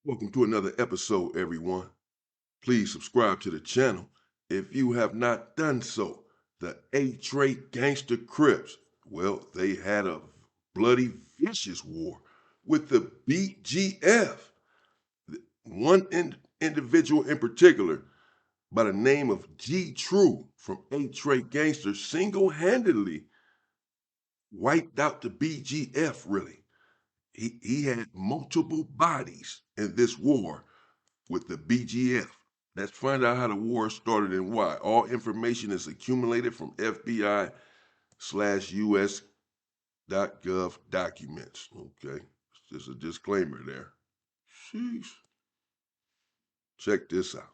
Welcome to another episode, everyone. Please subscribe to the channel if you have not done so. The Trey Gangster Crips, well, they had a bloody, vicious war with the BGF. One individual in particular, by the name of G-Tru from Trey Gangster, single-handedly wiped out the BGF, really. He had multiple bodies in this war with the BGF. Let's find out how the war started and why. All information is accumulated from FBI/US.gov documents. Okay, it's just a disclaimer there. Sheesh. Check this out.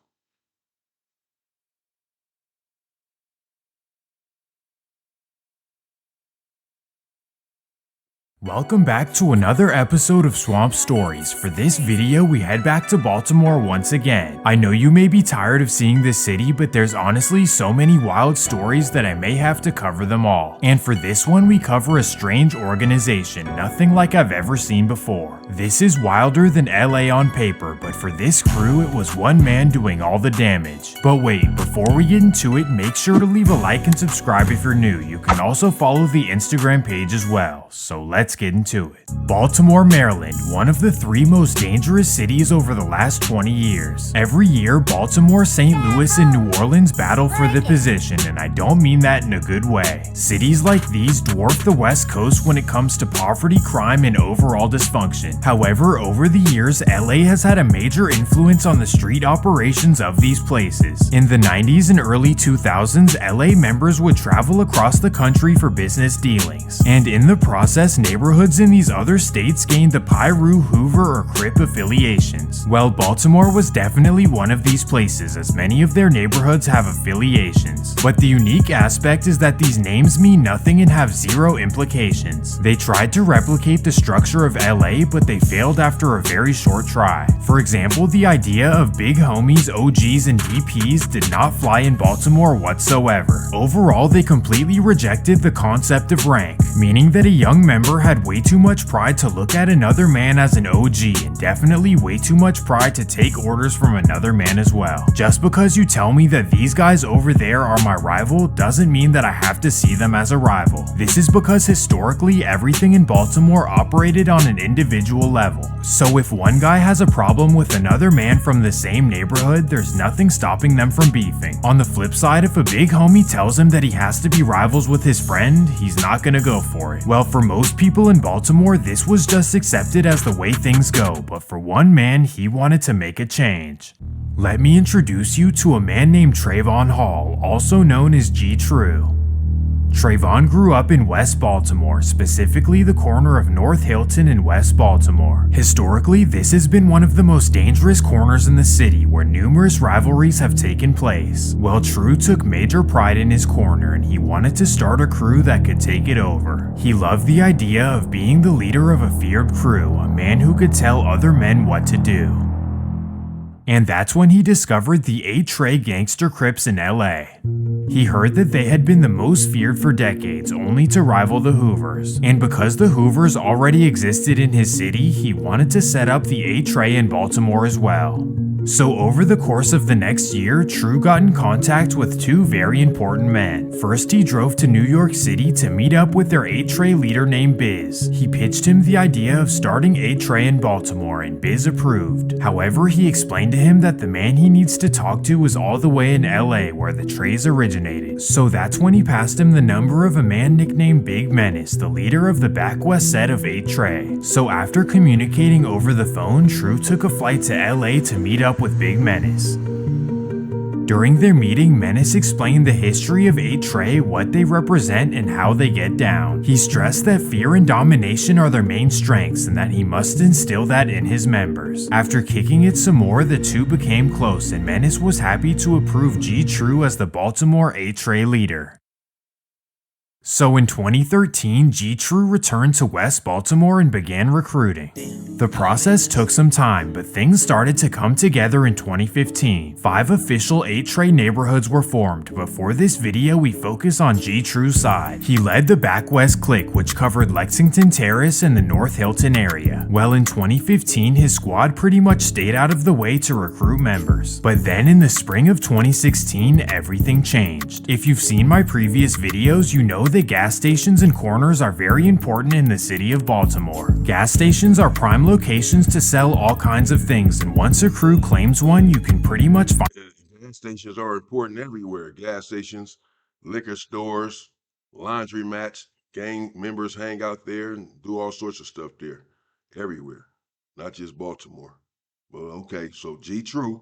Welcome back to another episode of Swamp Stories. For this video, we head back to Baltimore once again. I know you may be tired of seeing this city, but there's honestly so many wild stories that I may have to cover them all. And for this one, we cover a strange organization, nothing like I've ever seen before. This is wilder than LA on paper, but for this crew, it was one man doing all the damage. But wait, before we get into it, make sure to leave a like and subscribe if you're new. You can also follow the Instagram page as well. So let's get into it. Baltimore, Maryland, one of the three most dangerous cities over the last 20 years. Every year, Baltimore, St. Louis, and New Orleans battle for the position, and I don't mean that in a good way. Cities like these dwarf the West Coast when it comes to poverty, crime, and overall dysfunction. However, over the years, LA has had a major influence on the street operations of these places. In the 90s and early 2000s, LA members would travel across the country for business dealings, and in the process, neighborhoods in these other states gained the Piru, Hoover, or Crip affiliations. Well, Baltimore was definitely one of these places, as many of their neighborhoods have affiliations. But the unique aspect is that these names mean nothing and have zero implications. They tried to replicate the structure of LA, but they failed after a very short try. For example, the idea of big homies, OGs, and DPs did not fly in Baltimore whatsoever. Overall, they completely rejected the concept of rank, meaning that a young member had way too much pride to look at another man as an OG, and definitely way too much pride to take orders from another man as well. Just because you tell me that these guys over there are my rival doesn't mean that I have to see them as a rival. This is because historically everything in Baltimore operated on an individual level. So if one guy has a problem with another man from the same neighborhood, there's nothing stopping them from beefing. On the flip side, if a big homie tells him that he has to be rivals with his friend, he's not gonna go for it. Well, for most people in Baltimore, this was just accepted as the way things go, but for one man, he wanted to make a change. Let me introduce you to a man named Trayvon Hall, also known as G-Tru. Trayvon grew up in West Baltimore, specifically the corner of North Hilton and West Baltimore. Historically, this has been one of the most dangerous corners in the city, where numerous rivalries have taken place. Well, Tru took major pride in his corner, and he wanted to start a crew that could take it over. He loved the idea of being the leader of a feared crew, a man who could tell other men what to do. And that's when he discovered the Trey Gangster Crips in LA. He heard that they had been the most feared for decades, only to rival the Hoovers. And because the Hoovers already existed in his city, he wanted to set up the Trey in Baltimore as well. So over the course of the next year, Tru got in contact with two very important men. First, he drove to New York City to meet up with their Trey leader named Biz. He pitched him the idea of starting Trey in Baltimore, and Biz approved. However, he explained to him that the man he needs to talk to was all the way in LA, where the Treys originated. So that's when he passed him the number of a man nicknamed Big Menace, the leader of the back west set of Trey. So after communicating over the phone, Tru took a flight to LA to meet up with Big Menace. During their meeting, Menace explained the history of Trey, what they represent, and how they get down. He stressed that fear and domination are their main strengths, and that he must instill that in his members. After kicking it some more, the two became close, and Menace was happy to approve G-Tru as the Baltimore Trey leader. So in 2013, G-Tru returned to West Baltimore and began recruiting. The process took some time, but things started to come together in 2015. 5 official 8 Trey neighborhoods were formed, but for this video we focus on G-Tru's side. He led the Back West clique, which covered Lexington Terrace and the North Hilton area. Well, in 2015, his squad pretty much stayed out of the way to recruit members. But then in the spring of 2016, everything changed. If you've seen my previous videos, you know that gas stations and corners are very important in the city of Baltimore. Gas stations are prime locations to sell all kinds of things, and once a crew claims one, you can pretty much find. Gas stations are important everywhere. Gas stations, liquor stores, laundromats, gang members hang out there and do all sorts of stuff there. Everywhere. Not just Baltimore. Well, okay, so G-Tru,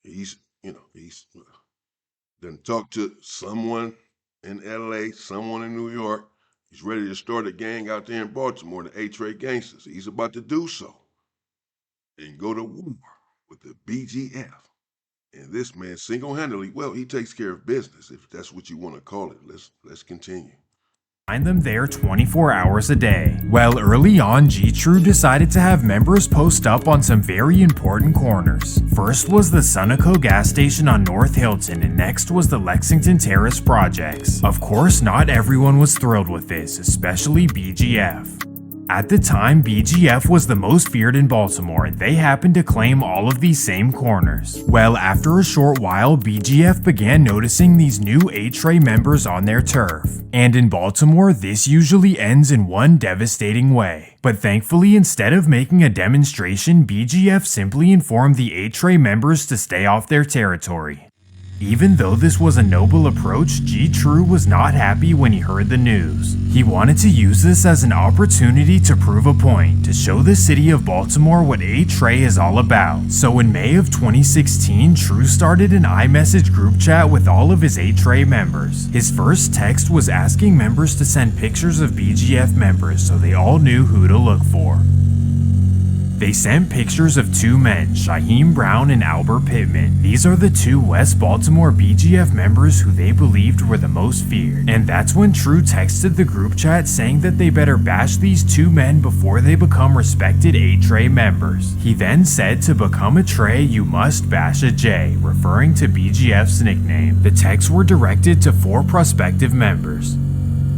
he's done talked to someone in LA, someone in New York. He's ready to start a gang out there in Baltimore, the A-Trade Gangsters. He's about to do so and go to war with the BGF. And this man single-handedly, well, he takes care of business, if that's what you want to call it. Let's continue. Find them there 24 hours a day. Well, early on, G-Tru decided to have members post up on some very important corners. First was the Sunoco gas station on North Hilton, and next was the Lexington Terrace projects. Of course, not everyone was thrilled with this, especially BGF. At the time, BGF was the most feared in Baltimore, and they happened to claim all of these same corners. Well, after a short while, BGF began noticing these new A-Trey members on their turf. And in Baltimore, this usually ends in one devastating way. But thankfully, instead of making a demonstration, BGF simply informed the A-Trey members to stay off their territory. Even though this was a noble approach, G-Tru was not happy when he heard the news. He wanted to use this as an opportunity to prove a point, to show the city of Baltimore what A-Trey is all about. So in May of 2016, Tru started an iMessage group chat with all of his A-Trey members. His first text was asking members to send pictures of BGF members so they all knew who to look for. They sent pictures of 2 men, Shyheim Brown and Albert Pittman. These are the 2 West Baltimore BGF members who they believed were the most feared. And that's when Tru texted the group chat saying that they better bash these 2 men before they become respected A-Trey members. He then said to become a Trey, you must bash a J, referring to BGF's nickname. The texts were directed to 4 prospective members: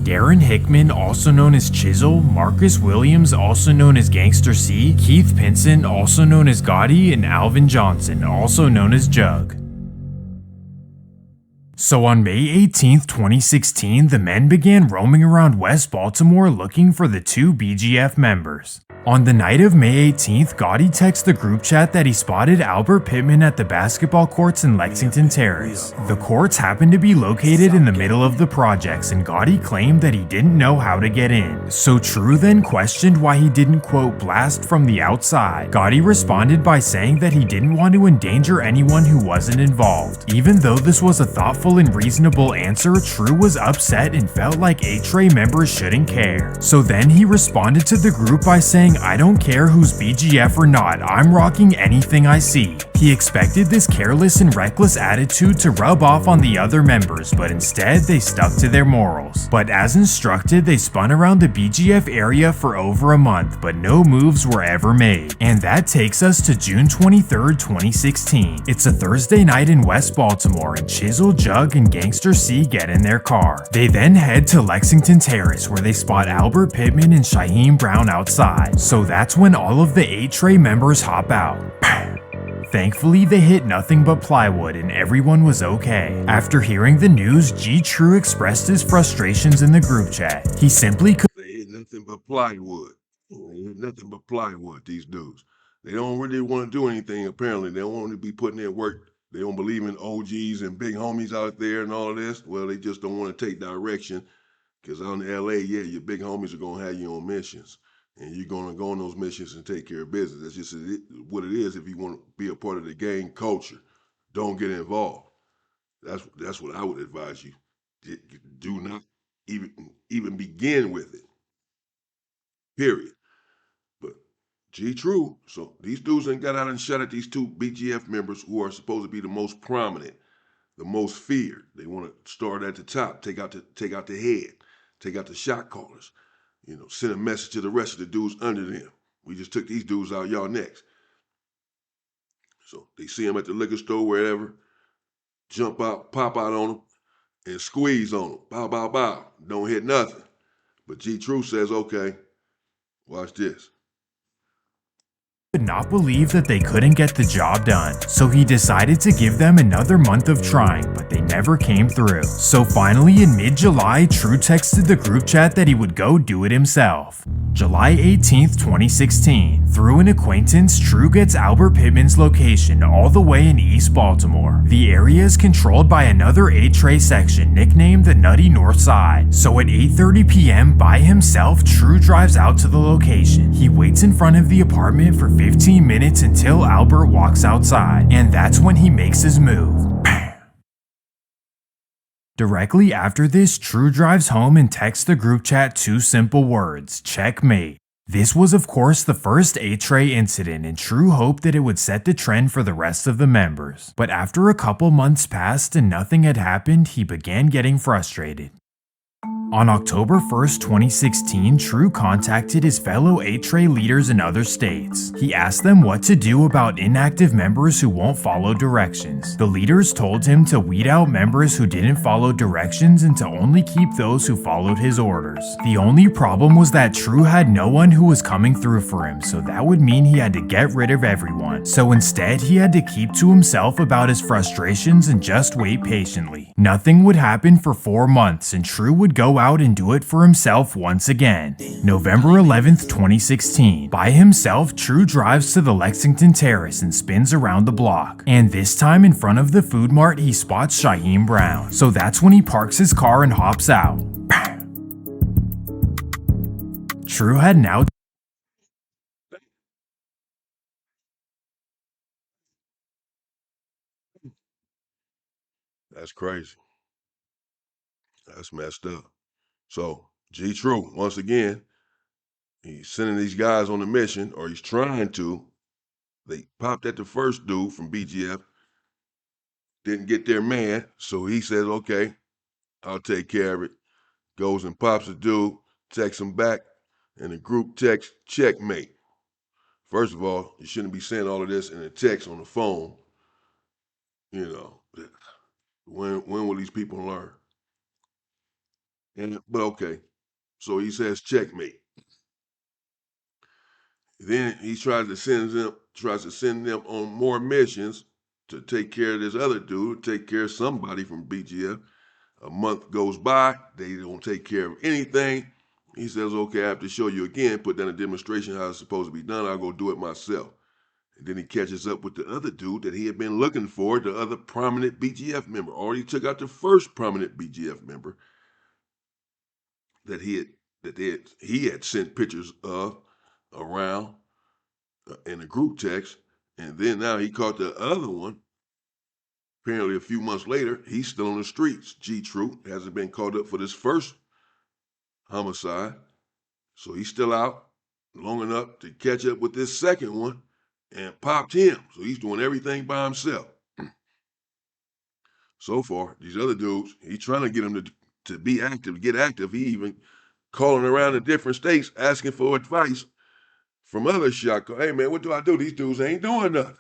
Darren Hickman, also known as Chisel, Marcus Williams, also known as Gangster C, Keith Pinson, also known as Gotti, and Alvin Johnson, also known as Jug. So on May 18th, 2016, the men began roaming around West Baltimore looking for the 2 BGF members. On the night of May 18th, Gotti texted the group chat that he spotted Albert Pittman at the basketball courts in Lexington Terrace. The courts happened to be located in the middle of the projects, and Gotti claimed that he didn't know how to get in. So Tru then questioned why he didn't, quote, blast from the outside. Gotti responded by saying that he didn't want to endanger anyone who wasn't involved. Even though this was a thoughtful and reasonable answer, Tru was upset and felt like A-Trey members shouldn't care. So then he responded to the group by saying, I don't care who's BGF or not, I'm rocking anything I see. He expected this careless and reckless attitude to rub off on the other members, but instead they stuck to their morals. But as instructed, they spun around the BGF area for over a month, but no moves were ever made. And that takes us to June 23rd, 2016. It's a Thursday night in West Baltimore, and Chisel, Jug, and Gangster C get in their car. They then head to Lexington Terrace, where they spot Albert Pittman and Shyheim Brown outside. So that's when all of the A-Trey members hop out. Thankfully, they hit nothing but plywood and everyone was okay. After hearing the news, G-Tru expressed his frustrations in the group chat. He simply could. They hit nothing but plywood. They hit nothing but plywood, these dudes. They don't really want to do anything, apparently. They don't want to be putting in work. They don't believe in OGs and big homies out there and all of this. Well, they just don't want to take direction. Because out in LA, yeah, your big homies are going to have you on missions. And you're going to go on those missions and take care of business. That's just what it is if you want to be a part of the gang culture. Don't get involved. That's what I would advise you. Do not even begin with it. Period. But G-Tru, so these dudes ain't got out and shot at these 2 BGF members who are supposed to be the most prominent, the most feared. They want to start at the top, take out the head. take out the shot callers, send a message to the rest of the dudes under them. We just took these dudes out, y'all next. So they see them at the liquor store, wherever, jump out, pop out on them, and squeeze on them. Bow, bow, bow. Don't hit nothing. But G-Tru says, okay, watch this. Could not believe that they couldn't get the job done, so he decided to give them another month of trying, but they never came through. So finally in mid-July, True texted the group chat that he would go do it himself. July 18th, 2016. Through an acquaintance, True gets Albert Pittman's location all the way in East Baltimore. The area is controlled by another A-Trey section nicknamed the Nutty North Side. So at 8:30 p.m. by himself, True drives out to the location. He waits in front of the apartment for 15 minutes until Albert walks outside, and that's when he makes his move. Directly after this, True drives home and texts the group chat two simple words: checkmate. This was of course the first A-Trey incident, and True hoped that it would set the trend for the rest of the members. But after a couple months passed and nothing had happened, he began getting frustrated. On October 1st, 2016, True contacted his fellow A-Trey leaders in other states. He asked them what to do about inactive members who won't follow directions. The leaders told him to weed out members who didn't follow directions and to only keep those who followed his orders. The only problem was that True had no one who was coming through for him, so that would mean he had to get rid of everyone. So instead, he had to keep to himself about his frustrations and just wait patiently. Nothing would happen for 4 months, and True would go out and do it for himself once again. November 11th, 2016. By himself, True drives to the Lexington Terrace and spins around the block. And this time in front of the food mart, he spots Shaheem Brown. So that's when he parks his car and hops out. True had now That's crazy. That's messed up. So G-Tru, once again, he's sending these guys on a mission, or he's trying to. They popped at the first dude from BGF, didn't get their man, so he says, okay, I'll take care of it. Goes and pops the dude, texts him back, and the group text, checkmate. First of all, you shouldn't be saying all of this in a text on the phone. When will these people learn? But okay, so he says checkmate. Then he tries to send them on more missions to take care of this other dude, take care of somebody from BGF. A month goes by, they don't take care of anything. He says, okay, I have to show you again, put down a demonstration how it's supposed to be done. I'll go do it myself. And then he catches up with the other dude that he had been looking for, the other prominent BGF member. Already took out the first prominent BGF member that he had sent pictures of around in a group text. And then now he caught the other one. Apparently a few months later, he's still on the streets. G-Tru hasn't been caught up for this first homicide. So he's still out long enough to catch up with this second one and popped him. So he's doing everything by himself. So far, these other dudes, he's trying to get them to be active, get active. He even calling around in different states asking for advice from other shot. Hey man, what do I do? These dudes ain't doing nothing.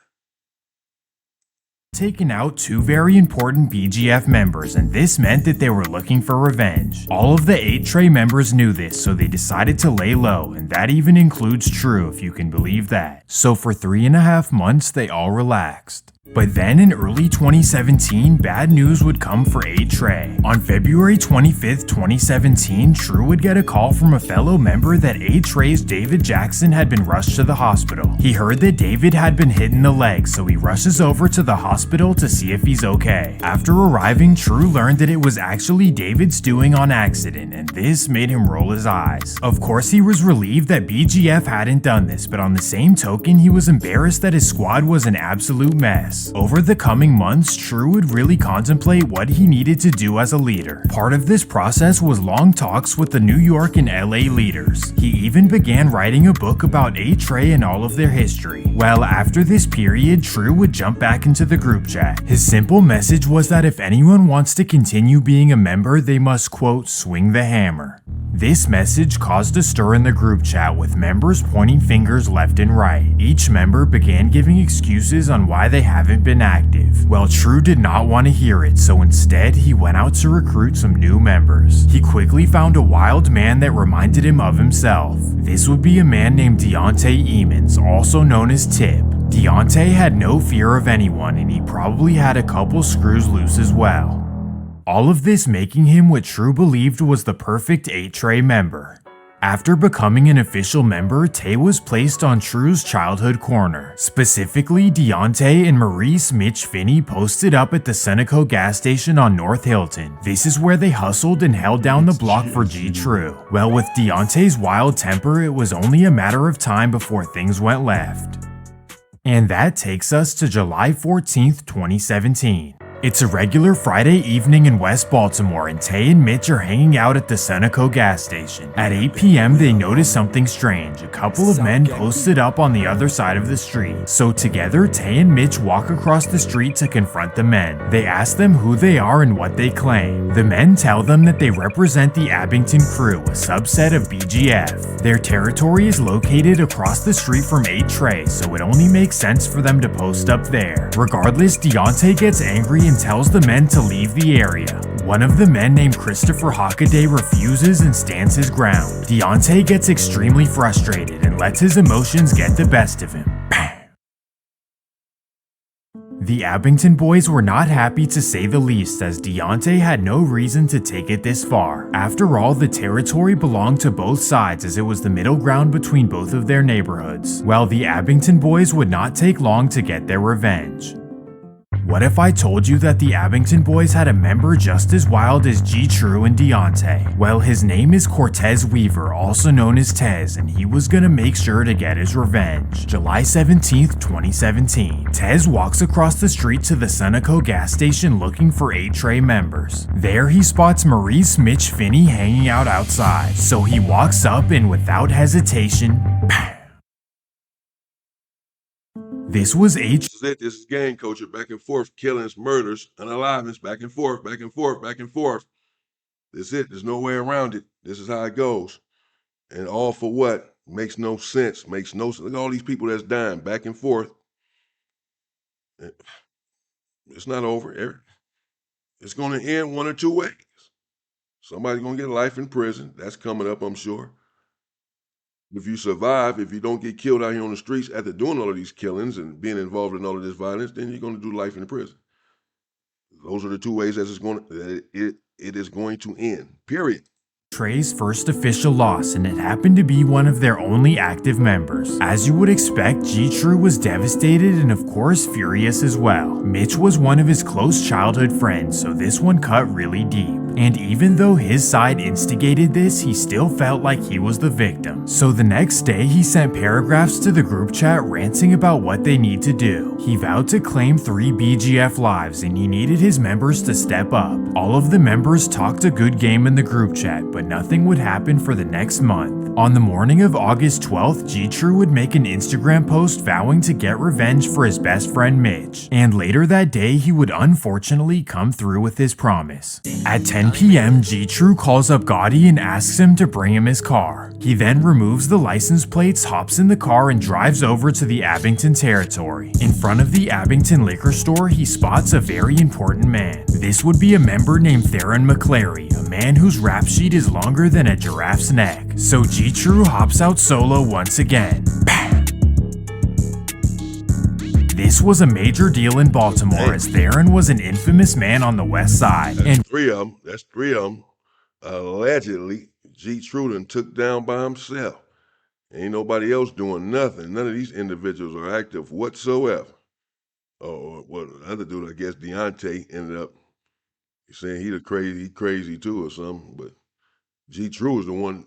taken out two very important BGF members, and this meant that they were looking for revenge. All of the 8-Trey members knew this, so they decided to lay low, and that even includes True, if you can believe that. So for 3.5 months, they all relaxed. But then in early 2017, bad news would come for 8-Trey. On February 25th, 2017, True would get a call from a fellow member that 8-Trey's David Jackson had been rushed to the hospital. He heard that David had been hit in the leg, so he rushes over to the hospital to see if he's okay. After arriving, True learned that it was actually David's doing on accident, and this made him roll his eyes. Of course, he was relieved that BGF hadn't done this, but on the same token, he was embarrassed that his squad was an absolute mess. Over the coming months, True would really contemplate what he needed to do as a leader. Part of this process was long talks with the New York and LA leaders. He even began writing a book about 8-Trey and all of their history. Well, after this period, True would jump back into the group chat. His simple message was that if anyone wants to continue being a member, they must, quote, swing the hammer. This message caused a stir in the group chat with members pointing fingers left and right. Each member began giving excuses on why they haven't been active. Well, True did not want to hear it, so instead he went out to recruit some new members. He quickly found a wild man that reminded him of himself. This would be a man named Deontay Emmons, also known as Tip. Deontay had no fear of anyone, and he probably had a couple screws loose as well. All of this making him what True believed was the perfect 8-Trey member. After becoming an official member, Tay was placed on True's childhood corner. Specifically, Deontay and Maurice Mitch Finney posted up at the Seneca gas station on North Hilton. This is where they hustled and held down the block for G-Tru. Well, with Deontay's wild temper, it was only a matter of time before things went left. And that takes us to July 14th, 2017. It's a regular Friday evening in West Baltimore, and Tay and Mitch are hanging out at the Seneca gas station. At 8 p.m. they notice something strange. A couple of men posted up on the other side of the street. So together, Tay and Mitch walk across the street to confront the men. They ask them who they are and what they claim. The men tell them that they represent the Abington Crew, a subset of BGF. Their territory is located across the street from 8-Trey, so it only makes sense for them to post up there. Regardless, Deontay gets angry and tells the men to leave the area. One of the men named Christopher Hockaday refuses and stands his ground. Deontay gets extremely frustrated and lets his emotions get the best of him. The Abington boys were not happy to say the least, as Deontay had no reason to take it this far. After all, the territory belonged to both sides, as it was the middle ground between both of their neighborhoods. Well, the Abington boys would not take long to get their revenge. What if I told you that the Abington boys had a member just as wild as G-Tru and Deontay? Well, his name is Cortez Weaver, also known as Tez, and he was gonna make sure to get his revenge. July 17th, 2017. Tez walks across the street to the Seneca gas station looking for 8-Trey members. There he spots Maurice Mitch Finney hanging out outside, so he walks up and without hesitation, this was This is it. This is gang culture, back and forth, killings, murders, unaliveness, back and forth, back and forth, back and forth. This is it. There's no way around it. This is how it goes. And all for what? Makes no sense. Makes no sense. Look at all these people that's dying back and forth. It's not over, Eric. It's going to end one or two ways. Somebody's going to get life in prison. That's coming up, I'm sure. If you survive, if you don't get killed out here on the streets after doing all of these killings and being involved in all of this violence, then you're going to do life in the prison. Those are the two ways that it is going to end, period. Trey's first official loss, and it happened to be one of their only active members. As you would expect, G-Tru was devastated and of course furious as well. Mitch was one of his close childhood friends, so this one cut really deep. And even though his side instigated this, he still felt like he was the victim. So the next day, he sent paragraphs to the group chat ranting about what they need to do. He vowed to claim 3 BGF lives, and he needed his members to step up. All of the members talked a good game in the group chat, but nothing would happen for the next month. On the morning of August 12th, G-Tru would make an Instagram post vowing to get revenge for his best friend Mitch. And later that day, he would unfortunately come through with his promise. At 10 p.m., G-Tru calls up Gotti and asks him to bring him his car. He then removes the license plates, hops in the car, and drives over to the Abington territory. In front of the Abington liquor store, he spots a very important man. This would be a member named Theron McClary, a man whose rap sheet is longer than a giraffe's neck. So G-Tru hops out solo once again. This was a major deal in Baltimore, as Theron was an infamous man on the west side. That's three of them. Allegedly, G-Tru done took down by himself. Ain't nobody else doing nothing. None of these individuals are active whatsoever. Oh, well, the other dude, I guess Deontay, ended up saying he crazy too or something. But G-Tru is the one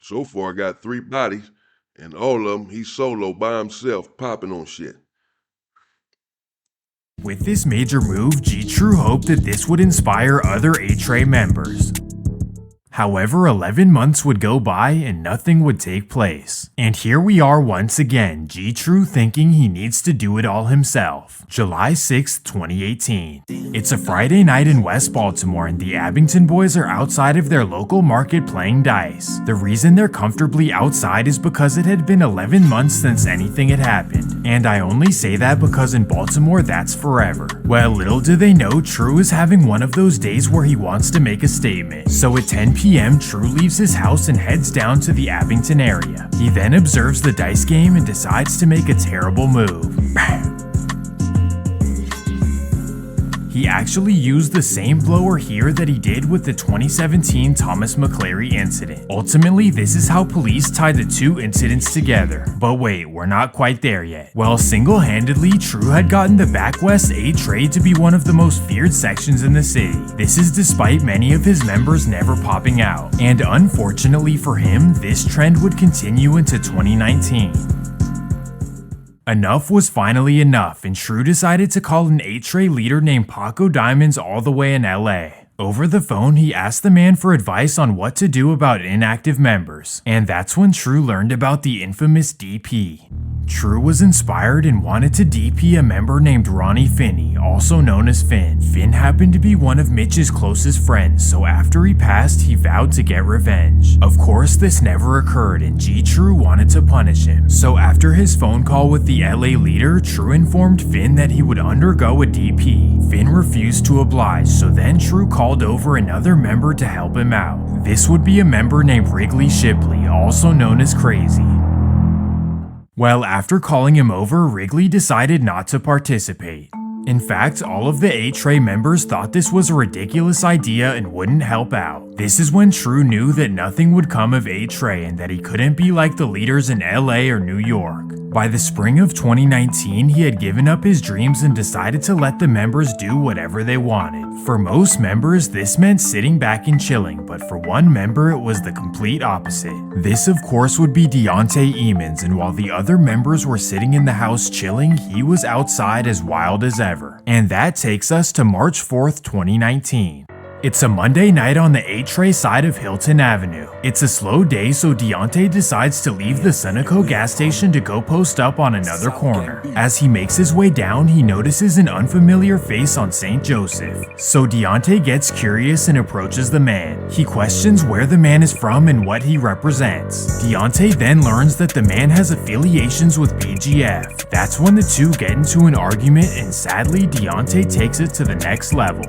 so far got 3 bodies, and all of them he's solo by himself popping on shit. With this major move, G-Tru hoped that this would inspire other 8-Trey members. However, 11 months would go by and nothing would take place. And here we are once again, G-Tru thinking he needs to do it all himself. July 6, 2018. It's a Friday night in West Baltimore and the Abington boys are outside of their local market playing dice. The reason they're comfortably outside is because it had been 11 months since anything had happened. And I only say that because in Baltimore that's forever. Well, little do they know, True is having one of those days where he wants to make a statement. So at 10 p.m. True leaves his house and heads down to the Abington area. He then observes the dice game and decides to make a terrible move. He actually used the same blower here that he did with the 2017 Thomas McClary incident. Ultimately, this is how police tied the two incidents together. But wait, we're not quite there yet. Well, single-handedly, True had gotten the back west A Trey to be one of the most feared sections in the city. This is despite many of his members never popping out. And unfortunately for him, this trend would continue into 2019. Enough was finally enough, and True decided to call an 8-Trey leader named Paco Diamonds all the way in LA. Over the phone, he asked the man for advice on what to do about inactive members, and that's when True learned about the infamous DP. True was inspired and wanted to DP a member named Ronnie Finney, also known as Finn. Finn happened to be one of Mitch's closest friends, so after he passed, he vowed to get revenge. Of course, this never occurred, and G-Tru wanted to punish him. So after his phone call with the LA leader, True informed Finn that he would undergo a DP. Finn refused to oblige, so then True called over another member to help him out. This would be a member named Wrigley Shipley, also known as Crazy. Well, after calling him over, Wrigley decided not to participate. In fact, all of the 8-Trey members thought this was a ridiculous idea and wouldn't help out. This is when True knew that nothing would come of 8-Trey and that he couldn't be like the leaders in LA or New York. By the spring of 2019, he had given up his dreams and decided to let the members do whatever they wanted. For most members, this meant sitting back and chilling, but for one member, it was the complete opposite. This, of course, would be Deontay Emons, and while the other members were sitting in the house chilling, he was outside as wild as ever. And that takes us to March 4th, 2019. It's a Monday night on the 8-Trey side of Hilton Avenue. It's a slow day, so Deontay decides to leave the Sunoco gas station to go post up on another corner. As he makes his way down, he notices an unfamiliar face on St. Joseph. So Deontay gets curious and approaches the man. He questions where the man is from and what he represents. Deontay then learns that the man has affiliations with BGF. That's when the two get into an argument, and sadly, Deontay takes it to the next level.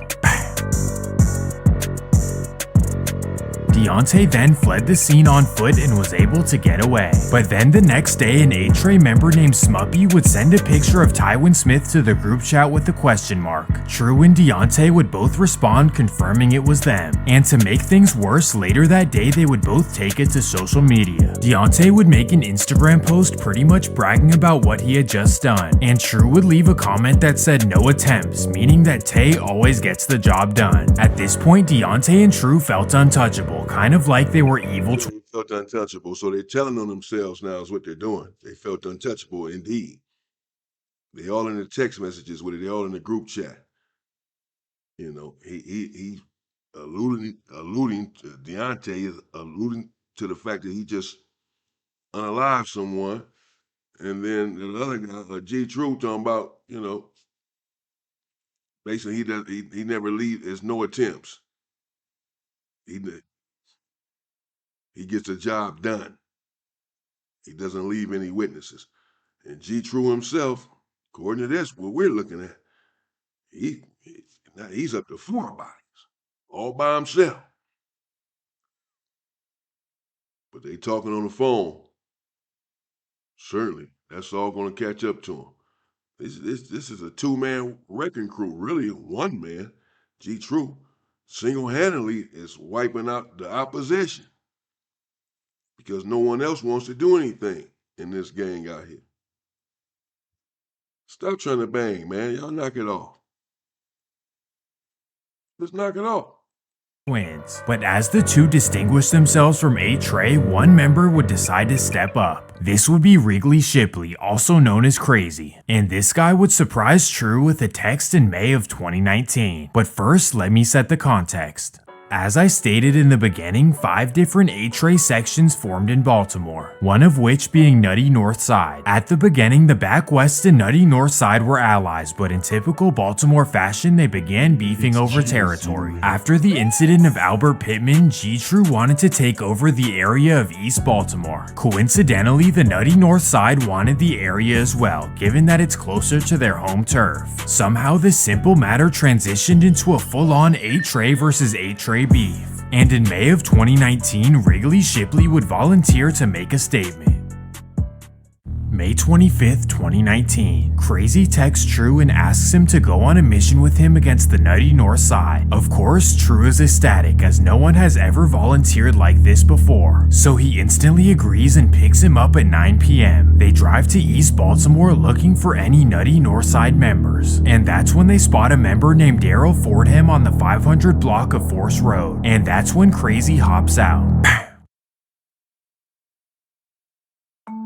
Deontay then fled the scene on foot and was able to get away. But then the next day, an 8-Trey member named Smuppy would send a picture of Tywin Smith to the group chat with a question mark. True and Deontay would both respond confirming it was them. And to make things worse, later that day they would both take it to social media. Deontay would make an Instagram post pretty much bragging about what he had just done. And True would leave a comment that said no attempts, meaning that Tay always gets the job done. At this point, Deontay and True felt untouchable, kind of like they were evil. They felt untouchable, so they're telling on themselves now is what they're doing. They felt untouchable indeed. They all in the text messages with it. They all in the group chat. You know, he alluding to Deontay is alluding to the fact that he just unalived someone, and then the other guy, G-Tru, talking about, you know, basically he never leaves. There's no attempts. He gets the job done. He doesn't leave any witnesses. And G-Tru himself, according to this, what we're looking at, he's up to 4 bodies, all by himself. But they talking on the phone. Certainly, that's all going to catch up to him. This is a 2-man wrecking crew, really 1 man. G-Tru single-handedly is wiping out the opposition, because no one else wants to do anything in this gang out here. Stop trying to bang, man. Y'all knock it off. Let's knock it off. Wins. But as the two distinguished themselves from 8-Trey, one member would decide to step up. This would be Wrigley Shipley, also known as Crazy. And this guy would surprise True with a text in May of 2019. But first, let me set the context. As I stated in the beginning, 5 different A-Tray sections formed in Baltimore, one of which being Nutty North Side. At the beginning, the Back West and Nutty North Side were allies, but in typical Baltimore fashion, they began beefing over territory. After the incident of Albert Pittman, G-Tru wanted to take over the area of East Baltimore. Coincidentally, the Nutty North Side wanted the area as well, given that it's closer to their home turf. Somehow, this simple matter transitioned into a full-on A-Tray versus A-Tray beef, and in May of 2019, Wrigley Shipley would volunteer to make a statement. May 25th, 2019, Crazy texts True and asks him to go on a mission with him against the Nutty North Side. Of course, True is ecstatic as no one has ever volunteered like this before, so he instantly agrees and picks him up at 9 p.m. They drive to East Baltimore looking for any Nutty North Side members, and that's when they spot a member named Daryl Fordham on the 500 block of Force Road, and that's when Crazy hops out.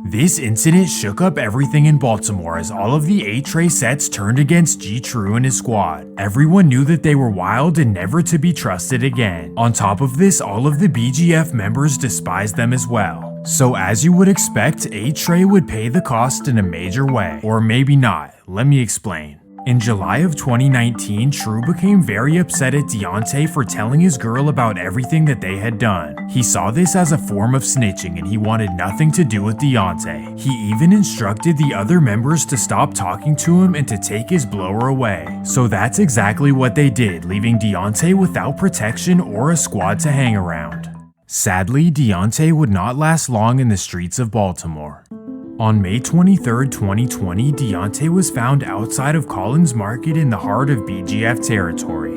This incident shook up everything in Baltimore as all of the A-Tray sets turned against G-Tru and his squad. Everyone knew that they were wild and never to be trusted again. On top of this, all of the BGF members despised them as well. So as you would expect, A-Tray would pay the cost in a major way. Or maybe not. Let me explain. In July of 2019, True became very upset at Deontay for telling his girl about everything that they had done. He saw this as a form of snitching and he wanted nothing to do with Deontay. He even instructed the other members to stop talking to him and to take his blower away. So that's exactly what they did, leaving Deontay without protection or a squad to hang around. Sadly, Deontay would not last long in the streets of Baltimore. On May 23, 2020, Deontay was found outside of Collins Market in the heart of BGF territory.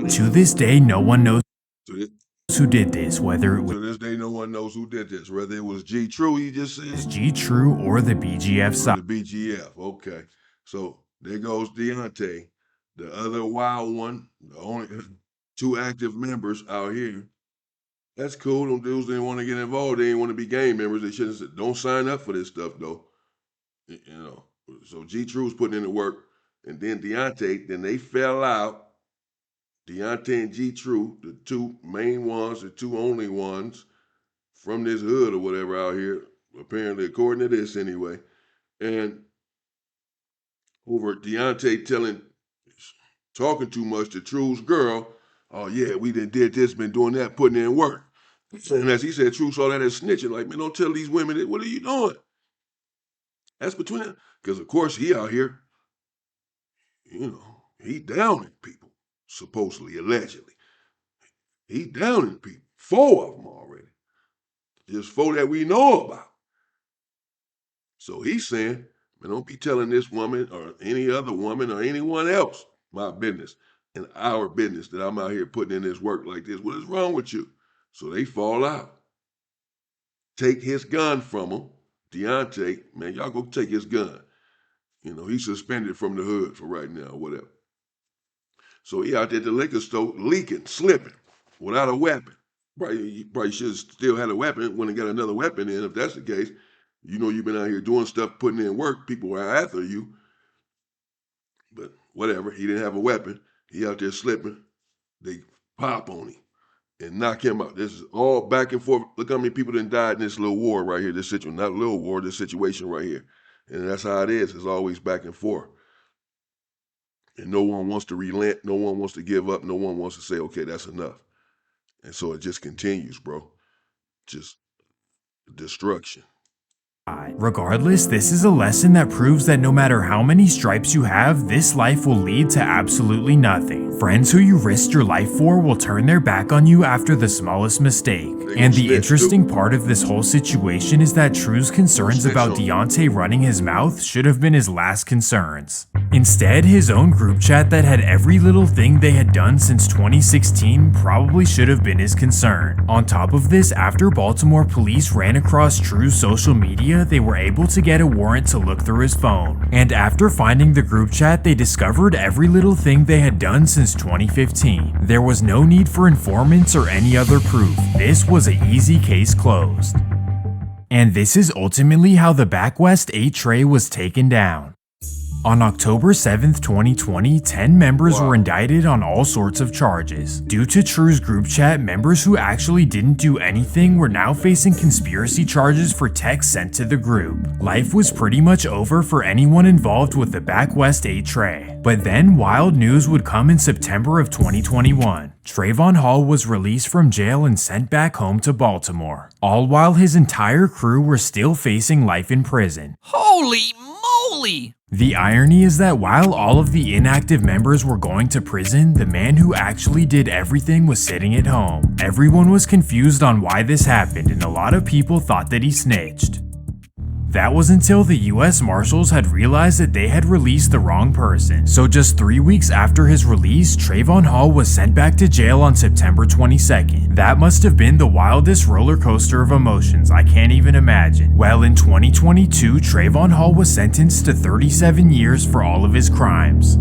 To this day, no one knows who did this, whether it was To this day, no one knows who did this. Whether it was G-Tru, he just said. G-Tru or the BGF side. The BGF, okay. So there goes Deontay, the other wild one, the only 2 active members out here. That's cool. Them dudes didn't want to get involved. They didn't want to be gang members. They shouldn't have said, don't sign up for this stuff, though. You know. So G-Tru was putting in the work. And then Deontay, then they fell out. Deontay and G-Tru, the 2 main ones, the 2 only ones from this hood or whatever out here, apparently, according to this anyway. And over Deontay talking too much to True's girl, oh yeah, we did this, been doing that, putting in work. And as he said, True saw that as snitching, like, man, don't tell these women that, what are you doing? That's between them. Because, of course, he out here, you know, he downing people, supposedly, allegedly. He downing people. 4 of them already. Just 4 that we know about. So he's saying, man, don't be telling this woman or any other woman or anyone else my business and our business that I'm out here putting in this work like this. What is wrong with you? So they fall out. Take his gun from him. Deontay, man, y'all go take his gun. You know, he's suspended from the hood for right now, whatever. So he out there at the liquor store leaking, slipping, without a weapon. He probably should have still had a weapon when he got another weapon in. If that's the case, you know you've been out here doing stuff, putting in work, people are after you. But whatever, he didn't have a weapon. He out there slipping. They pop on him and knock him out. This is all back and forth. Look how many people done died in this little war right here. This situation, not a little war, this situation right here. And that's how it is. It's always back and forth. And no one wants to relent. No one wants to give up. No one wants to say, okay, that's enough. And so it just continues, bro. Just destruction. Regardless, this is a lesson that proves that no matter how many stripes you have, this life will lead to absolutely nothing. Friends who you risked your life for will turn their back on you after the smallest mistake. And the interesting part of this whole situation is that True's concerns about Deontay running his mouth should have been his last concerns. Instead, his own group chat that had every little thing they had done since 2016 probably should have been his concern. On top of this, after Baltimore police ran across True's social media, they were able to get a warrant to look through his phone. And after finding the group chat, they discovered every little thing they had done since 2015. There was no need for informants or any other proof. This was an easy case closed. And this is ultimately how the Back West A-Tray was taken down. On October 7th, 2020, 10 members were indicted on all sorts of charges. Due to Tru's group chat, members who actually didn't do anything were now facing conspiracy charges for texts sent to the group. Life was pretty much over for anyone involved with the Back West 8 Trey. But then wild news would come in September of 2021. Trayvon Hall was released from jail and sent back home to Baltimore, all while his entire crew were still facing life in prison. Holy moly! The irony is that while all of the inactive members were going to prison, the man who actually did everything was sitting at home. Everyone was confused on why this happened, and a lot of people thought that he snitched. That was until the US Marshals had realized that they had released the wrong person. So just 3 weeks after his release, Trayvon Hall was sent back to jail on September 22nd. That must have been the wildest roller coaster of emotions I can't even imagine. Well, in 2022, Trayvon Hall was sentenced to 37 years for all of his crimes.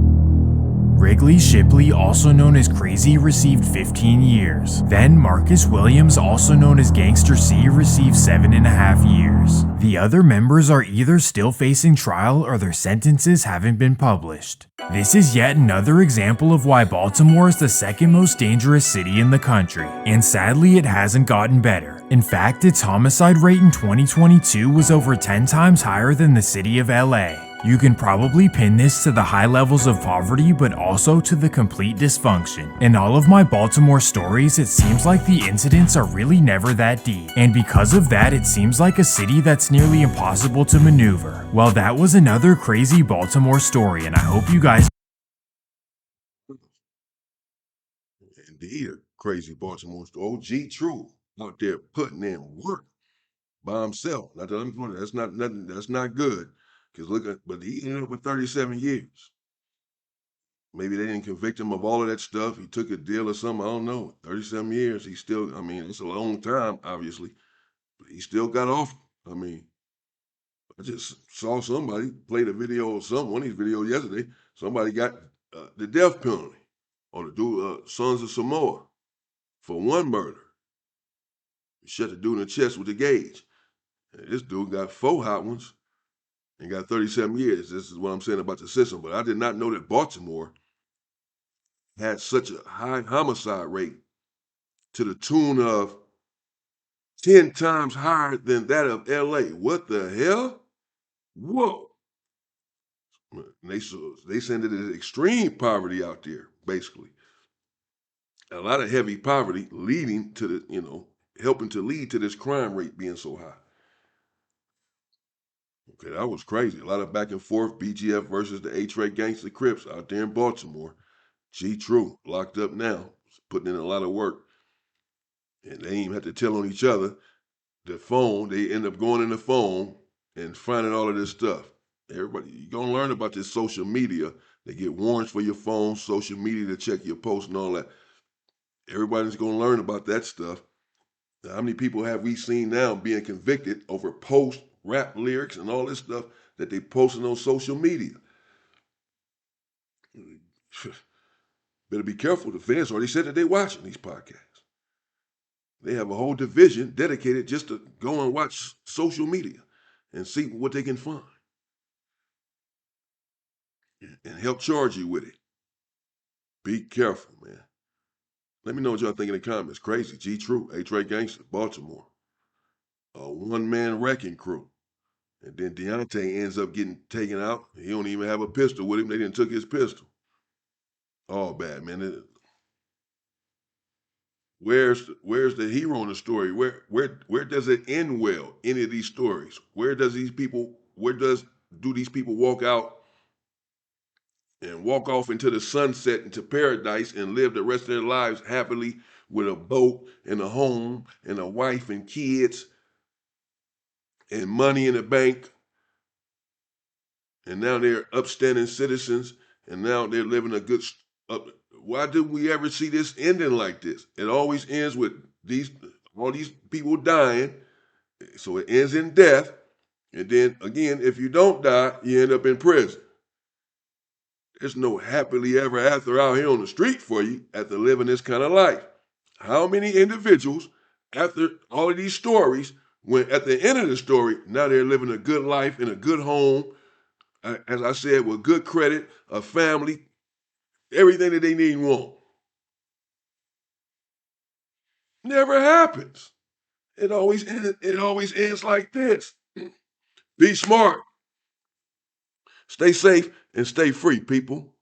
Wrigley Shipley, also known as Crazy, received 15 years. Then Marcus Williams, also known as Gangster C, received 7.5 years. The other members are either still facing trial or their sentences haven't been published. This is yet another example of why Baltimore is the second most dangerous city in the country, and sadly it hasn't gotten better. In fact, its homicide rate in 2022 was over 10 times higher than the city of LA. You can probably pin this to the high levels of poverty, but also to the complete dysfunction. In all of my Baltimore stories, it seems like the incidents are really never that deep. And because of that, it seems like a city that's nearly impossible to maneuver. Well, that was another crazy Baltimore story, and I hope you guys... Indeed, a crazy Baltimore story. Old G-Tru out there putting in work by himself. Not that I'm, that's not nothing. That's not good. Because look at, but he ended up with 37 years. Maybe they didn't convict him of all of that stuff. He took a deal or something. I don't know. 37 years. He still, I mean, it's a long time, obviously. But he still got off. I mean, I just saw somebody played a video of one of these videos yesterday. Somebody got the death penalty on the dude, Sons of Samoa, for one murder. He shot the dude in the chest with a gauge. And this dude got 4 hot ones and got 37 years. This is what I'm saying about the system. But I did not know that Baltimore had such a high homicide rate to the tune of 10 times higher than that of LA. What the hell? Whoa. And they send it as extreme poverty out there, basically. A lot of heavy poverty leading to the, helping to lead to this crime rate being so high. Okay, that was crazy. A lot of back and forth, BGF versus the Trey Gangster Crips out there in Baltimore. G-Tru locked up now, putting in a lot of work. And they ain't even had to tell on each other. The phone, they end up going in the phone and finding all of this stuff. Everybody, you're going to learn about this social media. They get warrants for your phone, social media to check your posts and all that. Everybody's going to learn about that stuff. Now, how many people have we seen now being convicted over post rap lyrics and all this stuff that they posting on social media? Better be careful. The feds already said that they're watching these podcasts. They have a whole division dedicated just to go and watch social media and see what they can find and help charge you with it. Be careful, man. Let me know what y'all think in the comments. Crazy. G-Tru, Trey Gangster, Baltimore. A one-man wrecking crew. And then Deontay ends up getting taken out. He don't even have a pistol with him. They didn't took his pistol. All bad, man. Where's the hero in the story? Where does it end well? Any of these stories? Do these people walk out and walk off into the sunset, into paradise, and live the rest of their lives happily with a boat and a home and a wife and kids and money in the bank? And now they're upstanding citizens, and now they're living a good. Why do we ever see this ending like this? It always ends with all these people dying, so it ends in death. And then again, if you don't die, you end up in prison. There's no happily ever after out here on the street for you after living this kind of life. How many individuals, after all of these stories, when at the end of the story, now they're living a good life in a good home, As I said, with good credit, a family, everything that they need and want. Never happens. It always ends like this. Be smart, stay safe, and stay free, people.